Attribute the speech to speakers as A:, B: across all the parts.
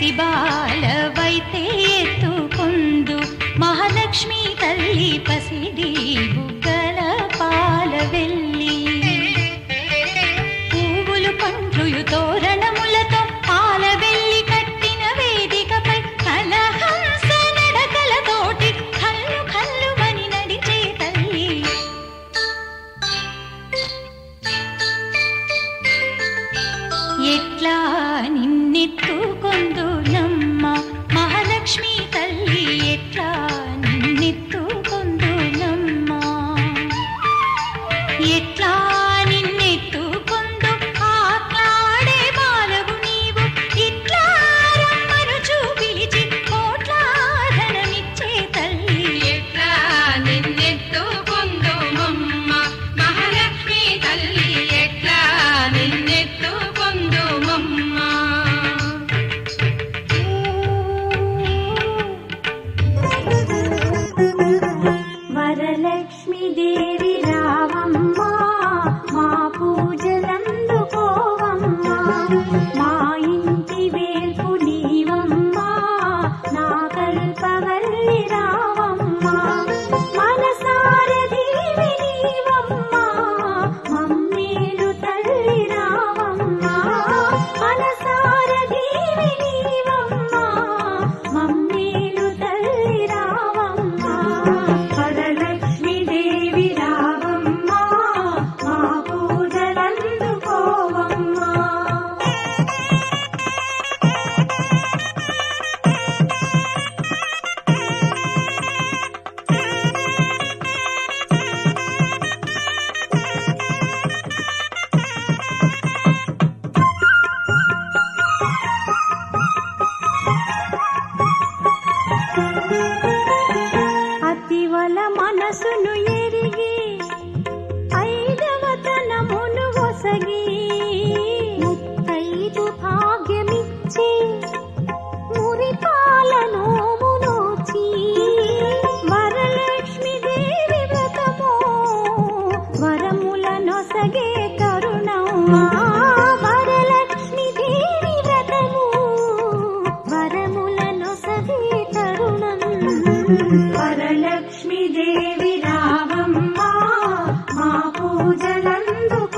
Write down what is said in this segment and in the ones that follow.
A: పసిబాలవైతే ఎత్తుకొందు మహాలక్ష్మి తల్లి పసిడి బుగ్గల పాల వెల్లి పువ్వులు పండ్లు తోరణములతో పాల వెల్లి కట్టిన వేదికపై కలహంస నడకలతోటి కల్లు కల్లుమని నడిచే తల్లి ఎట్లా నిన్నెత్తుకొందునమ్మ మహాలక్ష్మి తల్లి ఎట్లా నిన్నెత్తుకొందునమ్మ ఎట్లా నిన్నెత్తుకొందు ఆట్లాడే బాలవు నీవు ఇట్లా రమ్మనుచు పిలిచి కోట్ల ధనమిచ్చే తల్లి
B: ఎట్లా నిన్నెత్తుకొందుమమ్మ మహాలక్ష్మి తల్లి ఎట్లా నిన్నెత్తుకొందుమమ్మ
C: వరలక్ష్మి దేవి రావమ్మ మా పూజలందుకోవమ్మ మా ఇంటి వేల్పు నీవమ్మ నా కల్పవల్లి రావమ్మ మనసార దేవి నీవమ్మ మమ్మేలు తల్లి రావమ్మ మనసార దేవి నీవమ్మ మమ్మేలు తల్లి రావమ్మ వరలక్ష్మి దేవి రావమ్మ మా పూజలందుకోవమ్మ అతివల మనసును ఎరిగి ఐదవతనమును ఒసగి ముత్తైదు భాగ్యమిచ్చి మురిపాలనోము నోచి వరలక్ష్మి దేవి వ్రతము వరముల నొసగే కరుణమ్మా వరలక్ష్మి దేవి వ్రతము వరముల నొసగే తరుణం వరలక్ష్మి దేవి రావమ్మ మా పూజలందుకోవమ్మ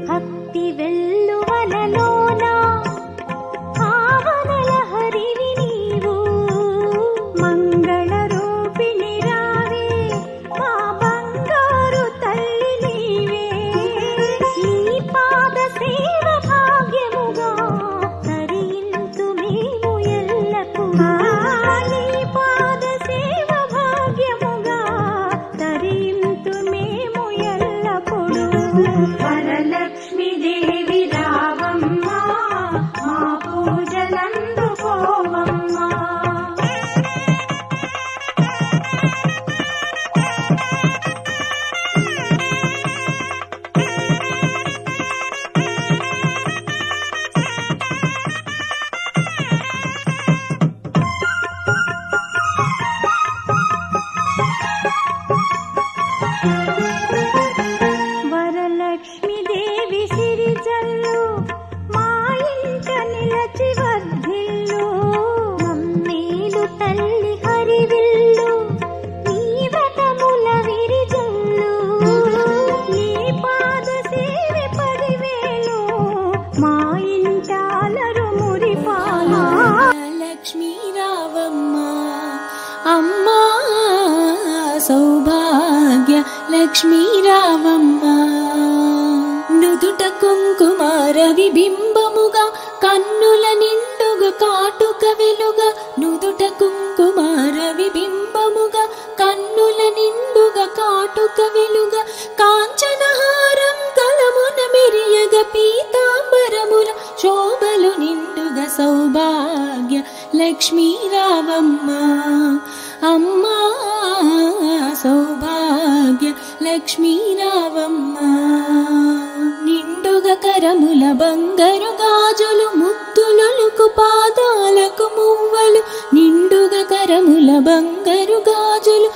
C: భక్తి వెల్లువలలోన భావనల హరివి నీవు మంగళ రూపిణి రావే మా బంగారు తల్లి నీవే నీ పాద సేవ భాగ్యముగా తరింతు మేము ఎల్లకు నీ పాద సేవ భాగ్యముగా తరింతు మేము ఎల్లప్పుడు వరలక్ష్మి దేవి రావమ్మ మా పూజలందుకోవమ్మ వరలక్ష్మి దేవి సిరిజల్లు మా ఇంట నిలచి వర్ధిల్లు మమ్మేలు తల్లి హరివిల్లు నీ వ్రతముల విరిజల్లు నీ పాద సేవి 10,000 మా ఇంట అలరు మురిపాల
A: లక్ష్మీ రావమ్మ అమ్మా సౌభాగ్య లక్ష్మీ రావమ్మ నుదుట కుంకుమార విబింబముగా కన్నుల నిండుగా కాటుక వెలుగా నుదుట కుంకుమార విబింబముగా కన్నుల నిండుగా కాటుక వెలుగా కాంచనహారం తలమున మెరియగ పీతాంబరముల శోభలు నిండుగా సౌభాగ్య లక్ష్మీ రావమ్మ వరలక్ష్మీ రావమ్మ. నిండుగ కరముల బంగారు గాజులు ముత్తులొలుకు పాదాలకు మువ్వలు. నిండుగ కరముల బంగారు గాజులు